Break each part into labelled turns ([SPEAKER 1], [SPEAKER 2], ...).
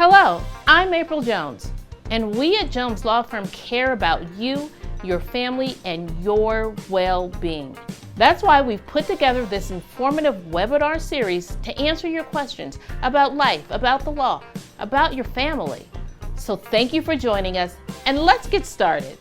[SPEAKER 1] Hello, I'm April Jones, and we at Jones Law Firm care about you, your family, and your well-being. That's why we've put together this informative webinar series to answer your questions about life, about the law, about your family. So thank you for joining us, and let's get started.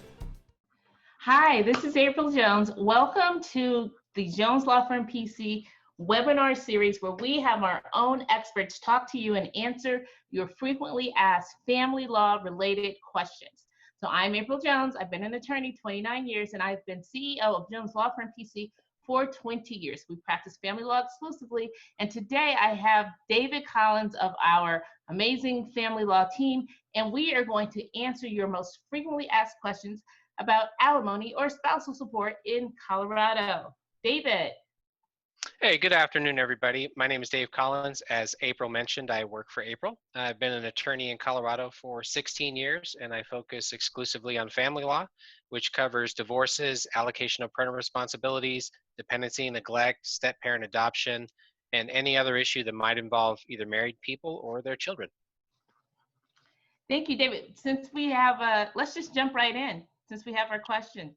[SPEAKER 1] Hi, this is April Jones. Welcome to the Jones Law Firm PC webinar series where we have our own experts talk to you and answer your frequently asked family law related questions. So I'm April Jones. I've been an attorney 29 years and I've been CEO of Jones Law Firm PC for 20 years. We practice family law exclusively. And today I have David Collins of our amazing family law team, and we are going to answer your most frequently asked questions about alimony or spousal support in Colorado. David.
[SPEAKER 2] Hey, good afternoon, everybody. My name is Dave Collins. As April mentioned, I work for April. I've been an attorney in Colorado for 16 years, and I focus exclusively on family law, which covers divorces, allocation of parental responsibilities, dependency, neglect, step-parent adoption, and any other issue that might involve either married people or their children.
[SPEAKER 1] Thank you, David. Since we have, let's just jump right in, since we have our questions.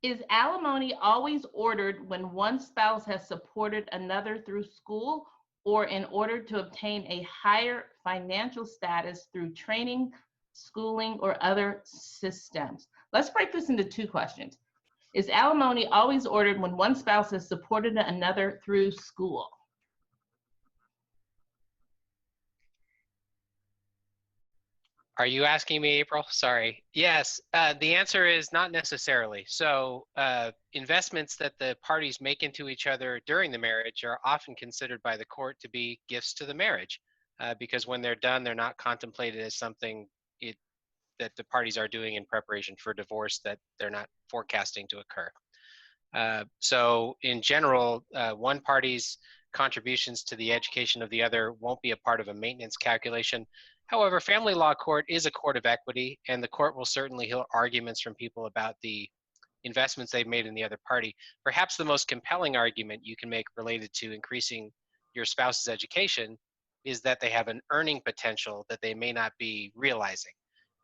[SPEAKER 1] Is alimony always ordered when one spouse has supported another through school or in order to obtain a higher financial status through training, schooling, or other systems? Let's break this into two questions. Is alimony always ordered when one spouse has supported another through school?
[SPEAKER 2] Are you asking me, April? Sorry. Yes, the answer is not necessarily. So investments that the parties make into each other during the marriage are often considered by the court to be gifts to the marriage because when they're done, they're not contemplated as something that the parties are doing in preparation for divorce that they're not forecasting to occur. So in general, one party's contributions to the education of the other won't be a part of a maintenance calculation. However, family law court is a court of equity, and the court will certainly hear arguments from people about the investments they've made in the other party. Perhaps the most compelling argument you can make related to increasing your spouse's education is that they have an earning potential that they may not be realizing.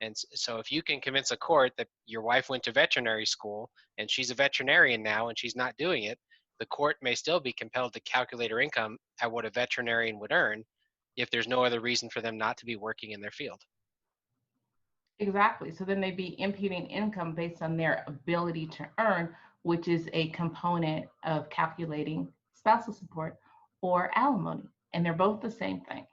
[SPEAKER 2] And so if you can convince a court that your wife went to veterinary school and she's a veterinarian now and she's not doing it, the court may still be compelled to calculate her income at what a veterinarian would earn if there's no other reason for them not to be working in their field.
[SPEAKER 1] Exactly. So then they'd be imputing income based on their ability to earn, which is a component of calculating spousal support or alimony. And they're both the same thing.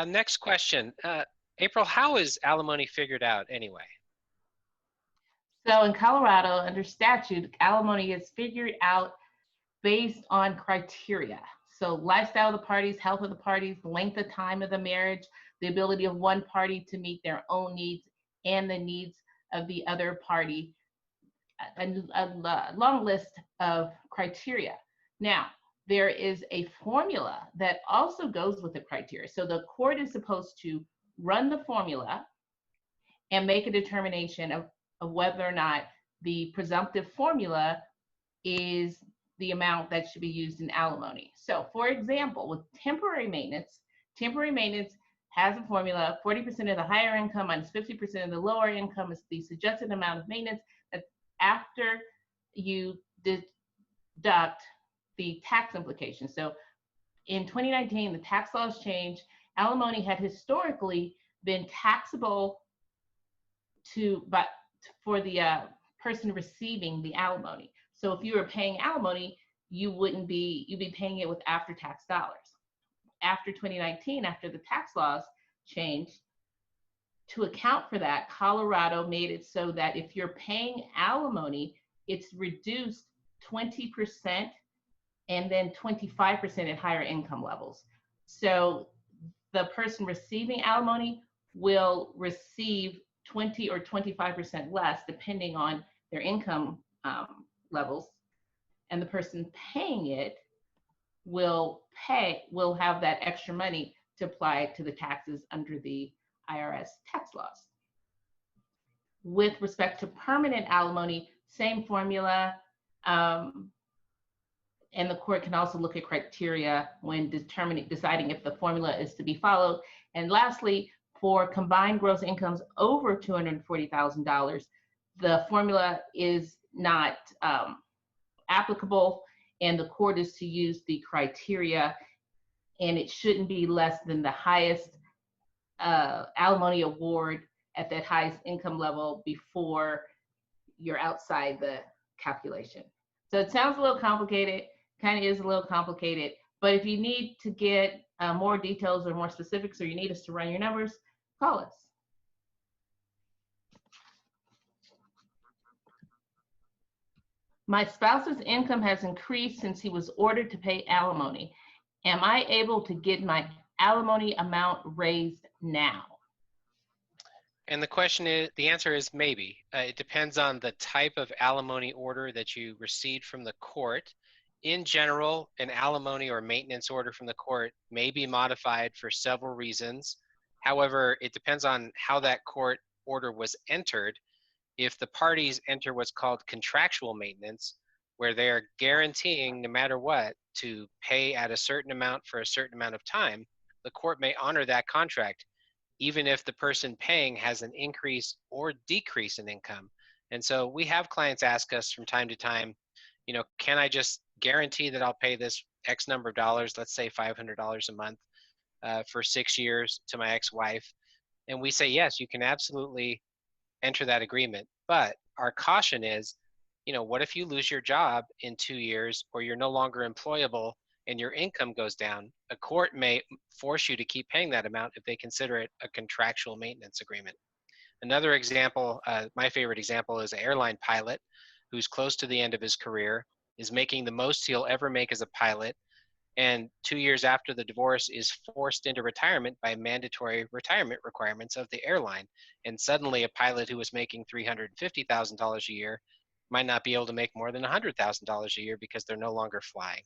[SPEAKER 2] Next question. April, how is alimony figured out anyway?
[SPEAKER 1] So in Colorado, under statute, alimony is figured out based on criteria. So lifestyle of the parties, health of the parties, length of time of the marriage, the ability of one party to meet their own needs and the needs of the other party, a long list of criteria. Now, there is a formula that also goes with the criteria. So the court is supposed to run the formula and make a determination of whether or not the presumptive formula is the amount that should be used in alimony. So for example, with temporary maintenance has a formula: 40% of the higher income minus 50% of the lower income is the suggested amount of maintenance that after you deduct the tax implications. So in 2019, the tax laws changed. Alimony had historically been taxable for the person receiving the alimony. So if you were paying alimony, you'd be paying it with after-tax dollars. After 2019, after the tax laws changed, to account for that, Colorado made it so that if you're paying alimony, it's reduced 20% and then 25% at higher income levels. So the person receiving alimony will receive 20 or 25% less depending on their income levels, and the person paying it will have that extra money to apply to the taxes under the IRS tax laws. With respect to permanent alimony, same formula. And the court can also look at criteria when deciding if the formula is to be followed. And lastly, for combined gross incomes over $240,000, the formula is not applicable, and the court is to use the criteria, and it shouldn't be less than the highest alimony award at that highest income level before you're outside the calculation. So it sounds a little complicated, kind of is a little complicated, but if you need to get more details or more specifics, or you need us to run your numbers, call us. My spouse's income has increased since he was ordered to pay alimony. Am I able to get my alimony amount raised now?
[SPEAKER 2] And the answer is maybe. It depends on the type of alimony order that you received from the court. In general, an alimony or maintenance order from the court may be modified for several reasons. However, it depends on how that court order was entered. If the parties enter what's called contractual maintenance, where they're guaranteeing no matter what to pay at a certain amount for a certain amount of time, the court may honor that contract, even if the person paying has an increase or decrease in income. And so we have clients ask us from time to time, can I just guarantee that I'll pay this X number of dollars, let's say $500 a month for 6 years to my ex-wife? And we say, yes, you can absolutely enter that agreement. But our caution is, what if you lose your job in 2 years, or you're no longer employable and your income goes down? A court may force you to keep paying that amount if they consider it a contractual maintenance agreement. Another example, my favorite example, is an airline pilot who's close to the end of his career, is making the most he'll ever make as a pilot, and 2 years after the divorce is forced into retirement by mandatory retirement requirements of the airline. And suddenly a pilot who was making $350,000 a year might not be able to make more than $100,000 a year because they're no longer flying.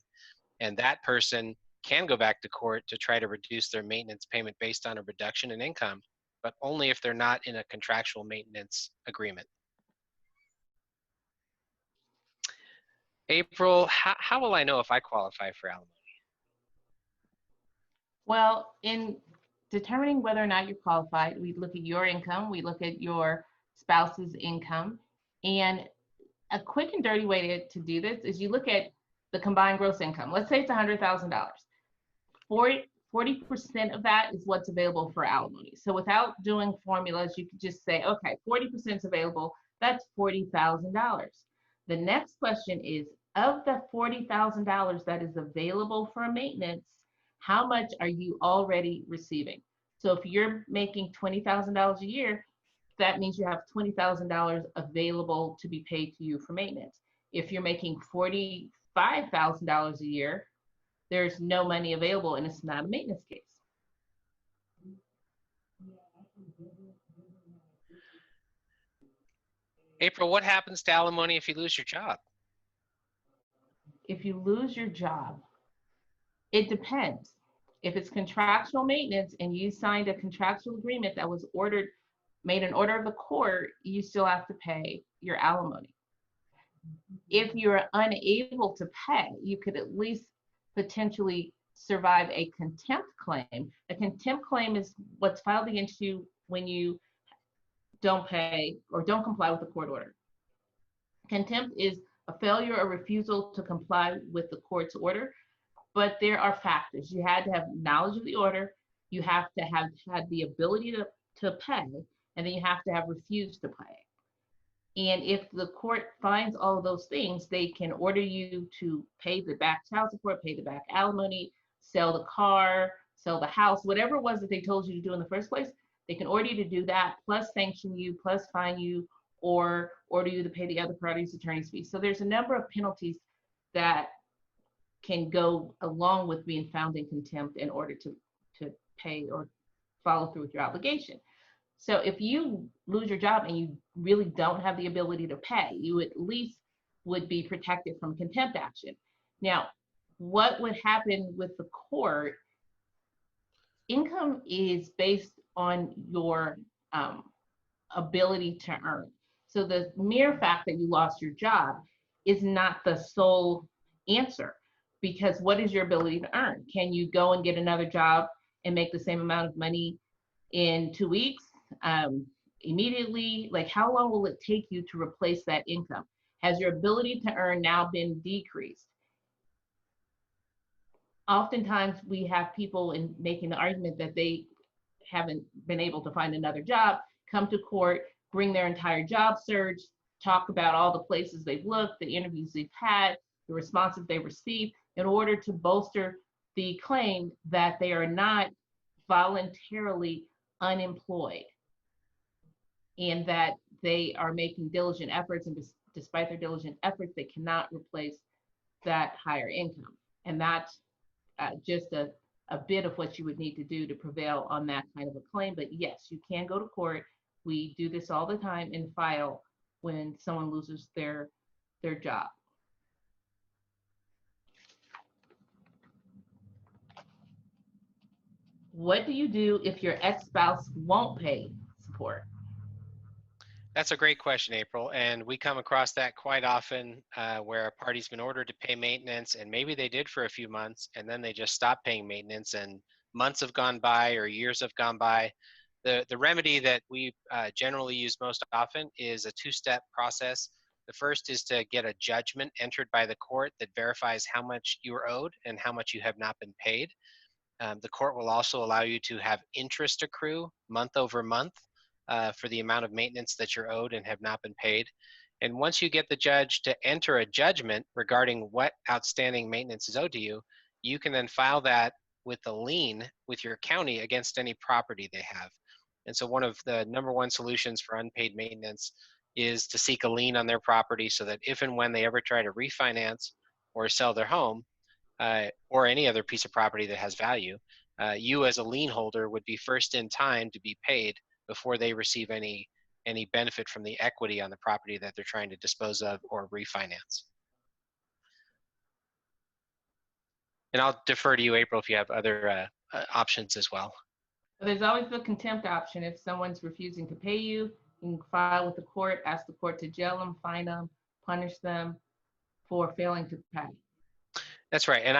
[SPEAKER 2] And that person can go back to court to try to reduce their maintenance payment based on a reduction in income, but only if they're not in a contractual maintenance agreement. April, how will I know if I qualify for alimony?
[SPEAKER 1] Well, in determining whether or not you're qualified, we look at your income, we look at your spouse's income, and a quick and dirty way to do this is you look at the combined gross income. Let's say it's $100,000. 40% of that is what's available for alimony. So without doing formulas, you could just say, okay, 40% is available, that's $40,000. The next question is, of the $40,000 that is available for maintenance, how much are you already receiving? So if you're making $20,000 a year, that means you have $20,000 available to be paid to you for maintenance. If you're making $45,000 a year, there's no money available and it's not a maintenance case.
[SPEAKER 2] April, what happens to alimony if you lose your job?
[SPEAKER 1] If you lose your job, it depends. If it's contractual maintenance and you signed a contractual agreement that was made an order of the court, you still have to pay your alimony. If you're unable to pay, you could at least potentially survive a contempt claim. A contempt claim is what's filed against you when you don't pay or don't comply with the court order. Contempt is a failure or refusal to comply with the court's order, but there are factors. You had to have knowledge of the order, you have to have had the ability to pay, and then you have to have refused to pay. And if the court finds all of those things, they can order you to pay the back child support, pay the back alimony, sell the car, sell the house, whatever it was that they told you to do in the first place. They can order you to do that, plus sanction you, plus fine you, or order you to pay the other party's attorney's fees. So there's a number of penalties that can go along with being found in contempt in order to pay or follow through with your obligation. So if you lose your job and you really don't have the ability to pay, you at least would be protected from contempt action. Now, what would happen with the court? Income is based on your ability to earn. So the mere fact that you lost your job is not the sole answer. because what is your ability to earn? Can you go and get another job and make the same amount of money in 2 weeks? Immediately? Like, how long will it take you to replace that income? Has your ability to earn now been decreased? Oftentimes we have people in making the argument that they haven't been able to find another job, come to court, bring their entire job search, talk about all the places they've looked, the interviews they've had, the responses they received, in order to bolster the claim that they are not voluntarily unemployed and that they are making diligent efforts, and despite their diligent efforts, they cannot replace that higher income. And that's just a bit of what you would need to do to prevail on that kind of a claim. But yes, you can go to court. We do this all the time and file when someone loses their job. What do you do if your ex-spouse won't pay support?
[SPEAKER 2] That's a great question, April. And we come across that quite often where a party's been ordered to pay maintenance, and maybe they did for a few months, and then they just stopped paying maintenance, and months have gone by or years have gone by. The remedy that we generally use most often is a two-step process. The first is to get a judgment entered by the court that verifies how much you are owed and how much you have not been paid. The court will also allow you to have interest accrue month over month for the amount of maintenance that you're owed and have not been paid. And once you get the judge to enter a judgment regarding what outstanding maintenance is owed to you, you can then file that with a lien with your county against any property they have. And so one of the number one solutions for unpaid maintenance is to seek a lien on their property so that if and when they ever try to refinance or sell their home or any other piece of property that has value, you as a lien holder would be first in time to be paid before they receive any benefit from the equity on the property that they're trying to dispose of or refinance. And I'll defer to you, April, if you have other options as well.
[SPEAKER 1] There's always the contempt option. If someone's refusing to pay you, you can file with the court, ask the court to jail them, fine them, punish them for failing to pay.
[SPEAKER 2] That's right, and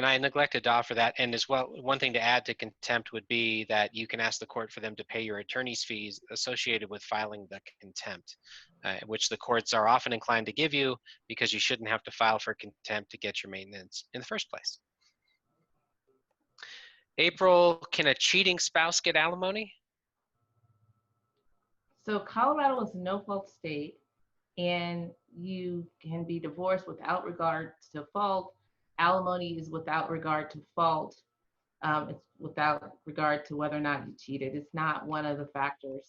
[SPEAKER 2] I neglected to offer that. And as well, one thing to add to contempt would be that you can ask the court for them to pay your attorney's fees associated with filing the contempt, which the courts are often inclined to give you because you shouldn't have to file for contempt to get your maintenance in the first place. April, can a cheating spouse get alimony?
[SPEAKER 1] So Colorado is a no-fault state, and you can be divorced without regard to fault. Alimony is without regard to fault. It's without regard to whether or not you cheated. It's not one of the factors.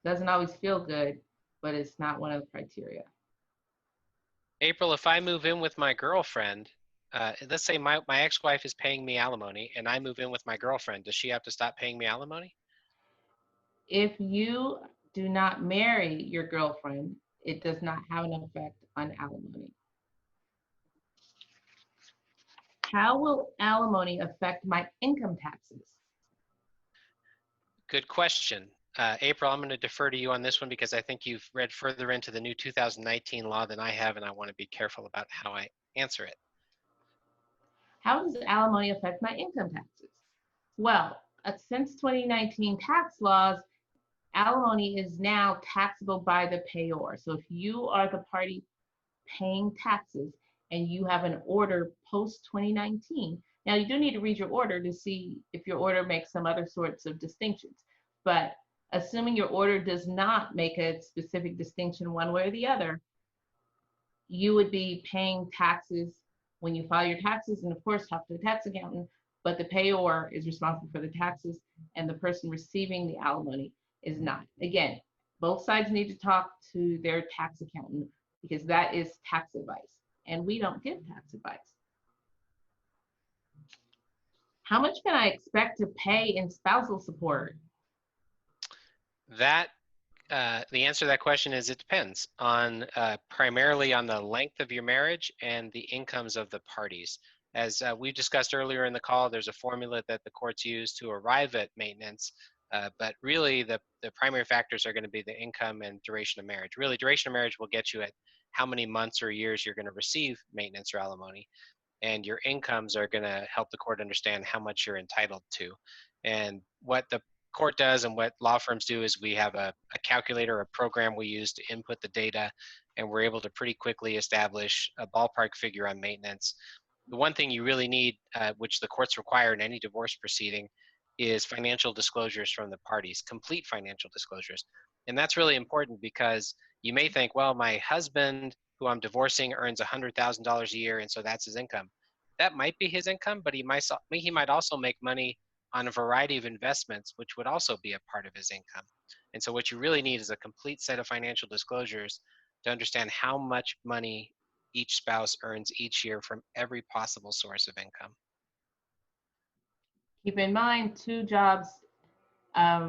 [SPEAKER 1] Doesn't always feel good, but it's not one of the criteria.
[SPEAKER 2] April, if I move in with my girlfriend, let's say my ex-wife is paying me alimony and I move in with my girlfriend, does she have to stop paying me alimony?
[SPEAKER 1] If you do not marry your girlfriend, it does not have an effect on alimony. How will alimony affect my income taxes?
[SPEAKER 2] Good question. April, I'm going to defer to you on this one because I think you've read further into the new 2019 law than I have, and I want to be careful about how I answer it.
[SPEAKER 1] How does alimony affect my income taxes? Well, since 2019 tax laws, alimony is now taxable by the payor. So if you are the party paying taxes and you have an order post 2019, now you do need to read your order to see if your order makes some other sorts of distinctions. But assuming your order does not make a specific distinction one way or the other, you would be paying taxes when you file your taxes, and of course talk to the tax accountant, but the payor is responsible for the taxes and the person receiving the alimony is not. Again, both sides need to talk to their tax accountant because that is tax advice, and we don't give tax advice. How much can I expect to pay in spousal support?
[SPEAKER 2] The answer to that question is it depends on primarily on the length of your marriage and the incomes of the parties. As we discussed earlier in the call, there's a formula that the courts use to arrive at maintenance, but really the primary factors are going to be the income and duration of marriage. Really, duration of marriage will get you at how many months or years you're going to receive maintenance or alimony. And your incomes are going to help the court understand how much you're entitled to. And what the court does and what law firms do is we have a calculator, a program we use to input the data, and we're able to pretty quickly establish a ballpark figure on maintenance. The one thing you really need, which the courts require in any divorce proceeding, is financial disclosures from the parties, complete financial disclosures. And that's really important because you may think, well, my husband who I'm divorcing earns $100,000 a year, and so that's his income. That might be his income, but he might also make money on a variety of investments, which would also be a part of his income. And so what you really need is a complete set of financial disclosures to understand how much money each spouse earns each year from every possible source of income.
[SPEAKER 1] Keep in mind, 2 jobs,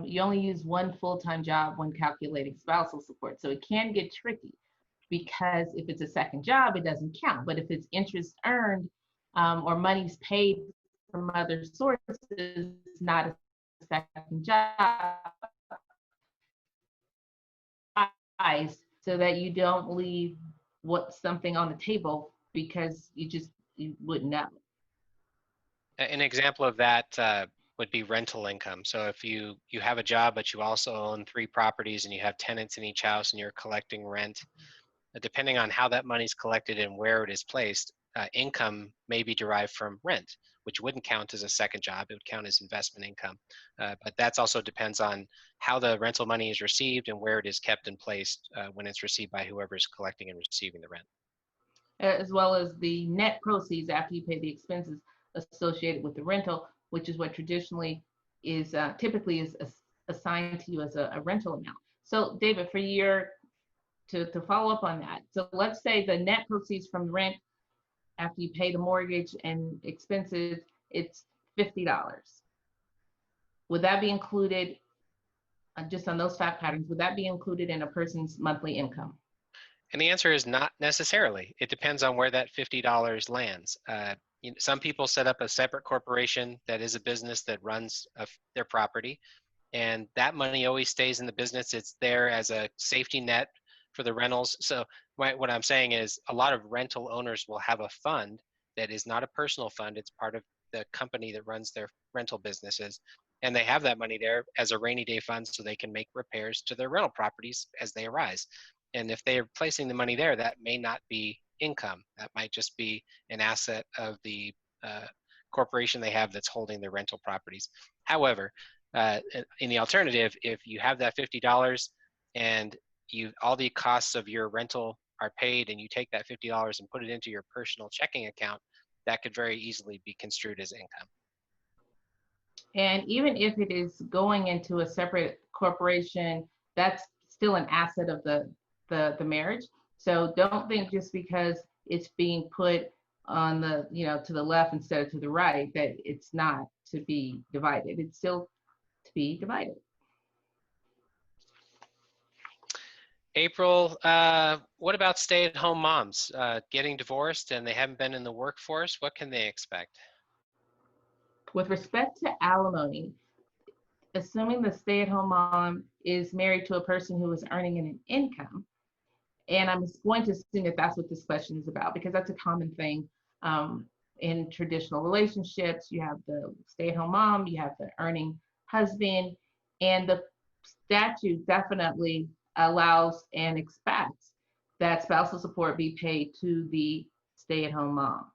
[SPEAKER 1] you only use 1 full-time job when calculating spousal support. So it can get tricky because if it's a second job, it doesn't count. But if it's interest earned or money's paid from other sources, not a second job, so that you don't leave something on the table because you wouldn't know.
[SPEAKER 2] An example of that would be rental income. So if you have a job, but you also own 3 properties and you have tenants in each house and you're collecting rent, depending on how that money is collected and where it is placed, income may be derived from rent, which wouldn't count as a second job. It would count as investment income. But that also depends on how the rental money is received and where it is kept and placed when it's received by whoever is collecting and receiving the rent.
[SPEAKER 1] As well as the net proceeds after you pay the expenses associated with the rental, which is what traditionally is typically is assigned to you as a rental amount. So David, to follow up on that, so let's say the net proceeds from the rent after you pay the mortgage and expenses, it's $50. Would that be included, just on those fact patterns, would that be included in a person's monthly income?
[SPEAKER 2] And the answer is not necessarily. It depends on where that $50 lands. Some people set up a separate corporation that is a business that runs their property, and that money always stays in the business. It's there as a safety net for the rentals. So what I'm saying is a lot of rental owners will have a fund that is not a personal fund. It's part of the company that runs their rental businesses. And they have that money there as a rainy day fund so they can make repairs to their rental properties as they arise. And if they are placing the money there, that may not be income. That might just be an asset of the corporation they have that's holding their rental properties. However, in the alternative, if you have that $50 and all the costs of your rental are paid and you take that $50 and put it into your personal checking account, that could very easily be construed as income.
[SPEAKER 1] And even if it is going into a separate corporation, that's still an asset of the marriage. So don't think just because it's being put on the, to the left instead of to the right, that it's not to be divided. It's still to be divided.
[SPEAKER 2] April, what about stay-at-home moms getting divorced and they haven't been in the workforce? What can they expect?
[SPEAKER 1] With respect to alimony, assuming the stay-at-home mom is married to a person who is earning an income, and I'm going to assume that that's what this question is about, because that's a common thing in traditional relationships. You have the stay-at-home mom, you have the earning husband, and the statute definitely allows and expects that spousal support be paid to the stay-at-home mom.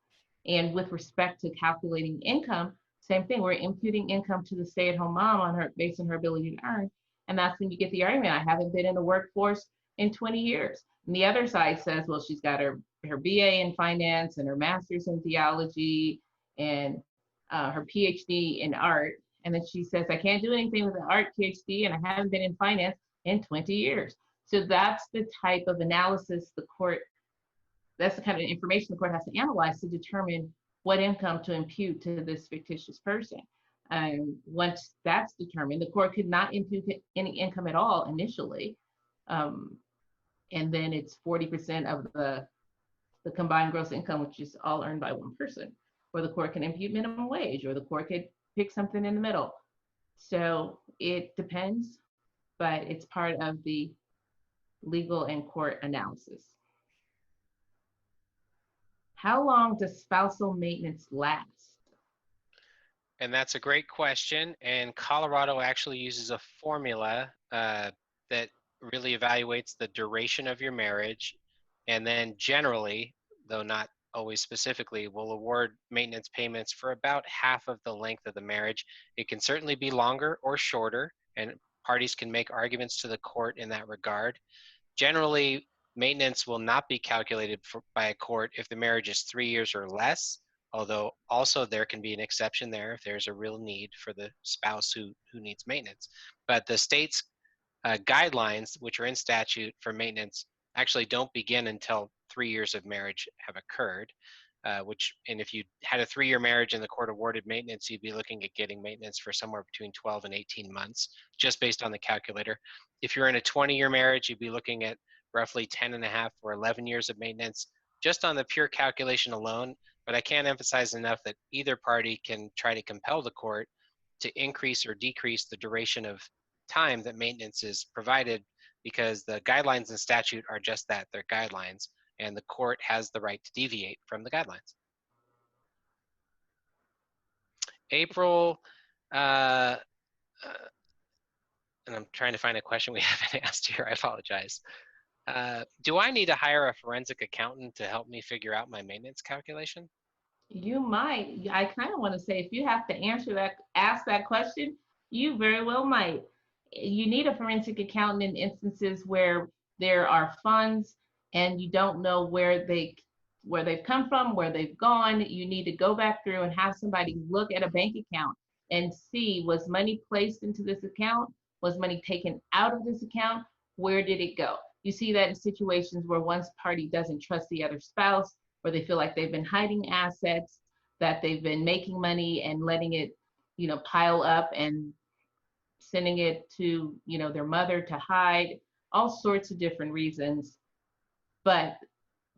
[SPEAKER 1] And with respect to calculating income, same thing, we're imputing income to the stay-at-home mom based on her ability to earn. And that's when you get the argument, I haven't been in the workforce in 20 years. And the other side says, well, she's got her BA in finance and her master's in theology and her PhD in art. And then she says, I can't do anything with an art PhD and I haven't been in finance in 20 years. So that's the type of analysis that's the kind of information the court has to analyze to determine what income to impute to this fictitious person. And once that's determined, the court could not impute any income at all initially. And then it's 40% of the combined gross income, which is all earned by one person. Or the court can impute minimum wage, or the court could pick something in the middle. So it depends, but it's part of the legal and court analysis. How long does spousal maintenance last?
[SPEAKER 2] And that's a great question. And Colorado actually uses a formula that really evaluates the duration of your marriage. And then generally, though not always specifically, will award maintenance payments for about half of the length of the marriage. It can certainly be longer or shorter, and parties can make arguments to the court in that regard. Generally, maintenance will not be calculated by a court if the marriage is 3 years or less, although also there can be an exception there if there's a real need for the spouse who needs maintenance. But the state's guidelines, which are in statute for maintenance, actually don't begin until 3 years of marriage have occurred. And if you had a 3-year marriage and the court awarded maintenance, you'd be looking at getting maintenance for somewhere between 12 and 18 months, just based on the calculator. If you're in a 20-year marriage, you'd be looking at roughly 10 and a half or 11 years of maintenance, just on the pure calculation alone. But I can't emphasize enough that either party can try to compel the court to increase or decrease the duration of time that maintenance is provided, because the guidelines and statute are just that, they're guidelines, and the court has the right to deviate from the guidelines. April, and I'm trying to find a question we haven't asked here, I apologize. Do I need to hire a forensic accountant to help me figure out my maintenance calculation?
[SPEAKER 1] You might. I kind of want to say if you have to ask that question, you very well might. You need a forensic accountant in instances where there are funds and you don't know where they've come from, where they've gone. You need to go back through and have somebody look at a bank account and see, was money placed into this account? Was money taken out of this account? Where did it go? You see that in situations where one party doesn't trust the other spouse, where they feel like they've been hiding assets, that they've been making money and letting it, pile up and sending it to, their mother to hide, all sorts of different reasons. But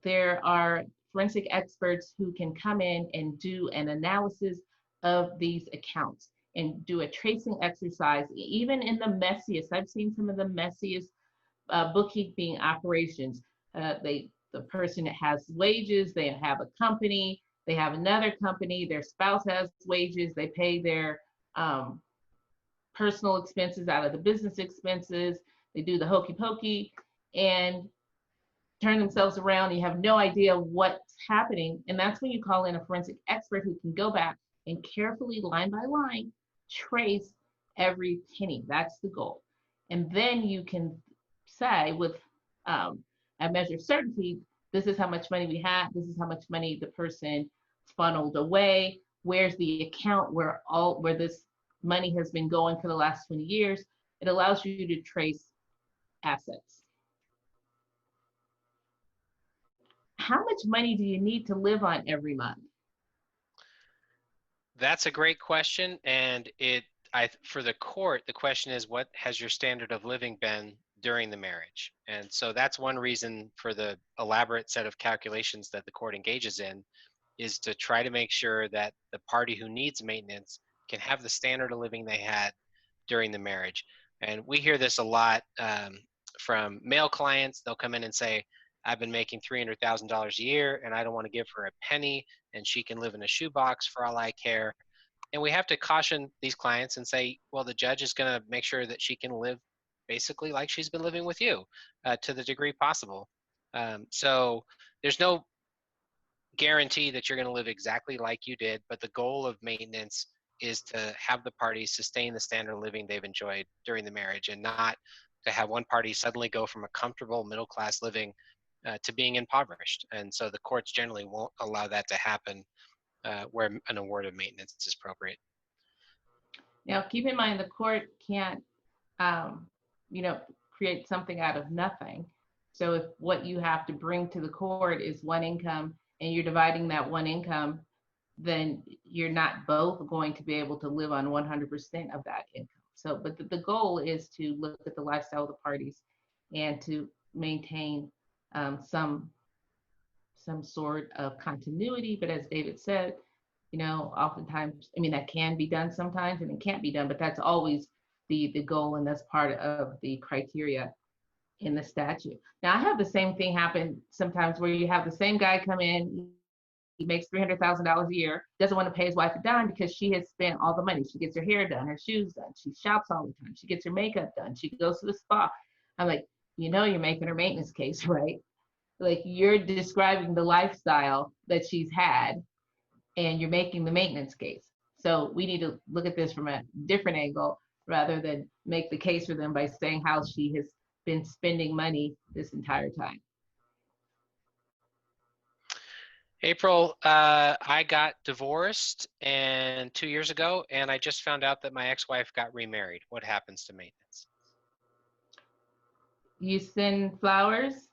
[SPEAKER 1] there are forensic experts who can come in and do an analysis of these accounts and do a tracing exercise, even in the messiest. I've seen some of the messiest bookkeeping operations. The person that has wages, they have a company, they have another company, their spouse has wages, they pay their personal expenses out of the business expenses, they do the hokey pokey and turn themselves around. You have no idea what's happening. And that's when you call in a forensic expert who can go back and carefully, line by line, trace every penny. That's the goal. And then you can say with a measure of certainty, this is how much money we had, this is how much money the person funneled away, where's the account where this money has been going for the last 20 years. It allows you to trace assets. How much money do you need to live on every month?
[SPEAKER 2] That's a great question, and for the court, the question is, what has your standard of living been during the marriage? And so that's one reason for the elaborate set of calculations that the court engages in, is to try to make sure that the party who needs maintenance can have the standard of living they had during the marriage. And we hear this a lot from male clients. They'll come in and say, I've been making $300,000 a year and I don't want to give her a penny, and she can live in a shoebox for all I care. And we have to caution these clients and say, well, the judge is going to make sure that she can live basically like she's been living with you to the degree possible. So there's no guarantee that you're going to live exactly like you did, but the goal of maintenance is to have the parties sustain the standard of living they've enjoyed during the marriage, and not to have one party suddenly go from a comfortable middle-class living to being impoverished. And so the courts generally won't allow that to happen where an award of maintenance is appropriate.
[SPEAKER 1] Now, keep in mind, the court can't, create something out of nothing. So if what you have to bring to the court is one income and you're dividing that one income, then you're not both going to be able to live on 100% of that income. So, but the goal is to look at the lifestyle of the parties and to maintain some sort of continuity. But as David said, oftentimes, that can be done sometimes and it can't be done, but that's always the goal, and that's part of the criteria in the statute. Now, I have the same thing happen sometimes where you have the same guy come in, makes $300,000 a year, doesn't want to pay his wife a dime because she has spent all the money. She gets her hair done, her shoes done, she shops all the time, she gets her makeup done, she goes to the spa. I'm like, you're making her maintenance case, right? Like, you're describing the lifestyle that she's had and you're making the maintenance case. So we need to look at this from a different angle rather than make the case for them by saying how she has been spending money this entire time.
[SPEAKER 2] April, I got divorced 2 years ago, and I just found out that my ex-wife got remarried. What happens to maintenance?
[SPEAKER 1] You send flowers.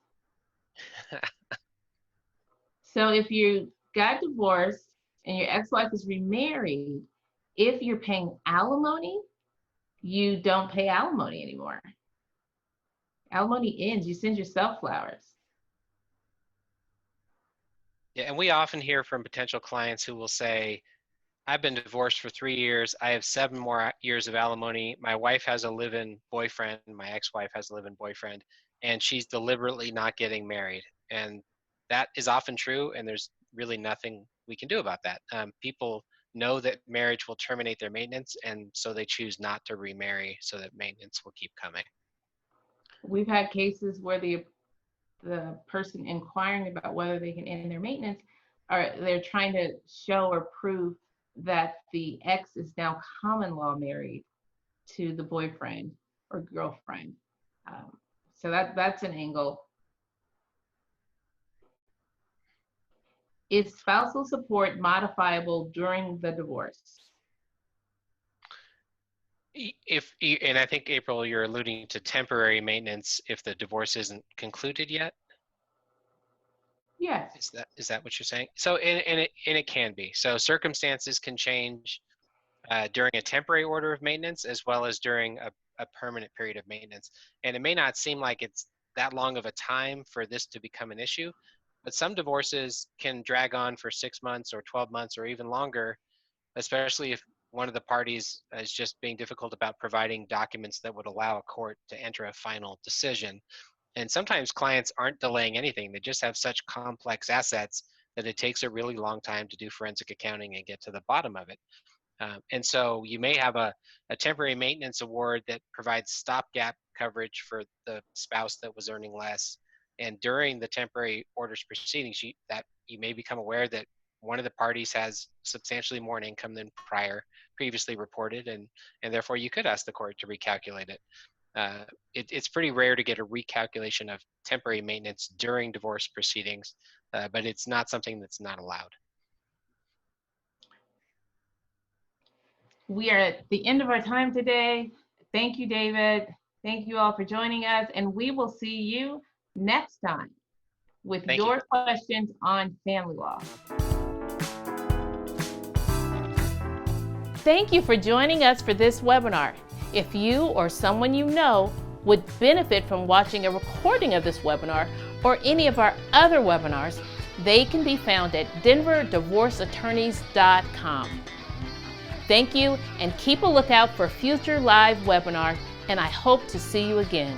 [SPEAKER 1] So if you got divorced and your ex-wife is remarried, if you're paying alimony, you don't pay alimony anymore. Alimony ends, you send yourself flowers.
[SPEAKER 2] Yeah, and we often hear from potential clients who will say, I've been divorced for 3 years. I have 7 more years of alimony. My wife has a live-in boyfriend. My ex-wife has a live-in boyfriend, and she's deliberately not getting married. And that is often true, and there's really nothing we can do about that. People know that marriage will terminate their maintenance, and so they choose not to remarry so that maintenance will keep coming.
[SPEAKER 1] We've had cases where the person inquiring about whether they can end their maintenance, they're trying to show or prove that the ex is now common law married to the boyfriend or girlfriend. So that's an angle. Is spousal support modifiable during the divorce?
[SPEAKER 2] And I think, April, you're alluding to temporary maintenance if the divorce isn't concluded yet?
[SPEAKER 1] Yes.
[SPEAKER 2] Is that what you're saying? So, and it can be. So circumstances can change during a temporary order of maintenance as well as during a permanent period of maintenance. And it may not seem like it's that long of a time for this to become an issue, but some divorces can drag on for 6 months or 12 months or even longer, especially if one of the parties is just being difficult about providing documents that would allow a court to enter a final decision. And sometimes clients aren't delaying anything. They just have such complex assets that it takes a really long time to do forensic accounting and get to the bottom of it. And so you may have a temporary maintenance award that provides stopgap coverage for the spouse that was earning less. And during the temporary orders proceedings, you may become aware that one of the parties has substantially more in income than previously reported, and therefore you could ask the court to recalculate it. It's pretty rare to get a recalculation of temporary maintenance during divorce proceedings, but it's not something that's not allowed.
[SPEAKER 1] We are at the end of our time today. Thank you, David. Thank you all for joining us, and we will see you next time with your questions on family law. Thank you for joining us for this webinar. If you or someone you know would benefit from watching a recording of this webinar or any of our other webinars, they can be found at denverdivorceattorneys.com. Thank you, and keep a lookout for future live webinars, and I hope to see you again.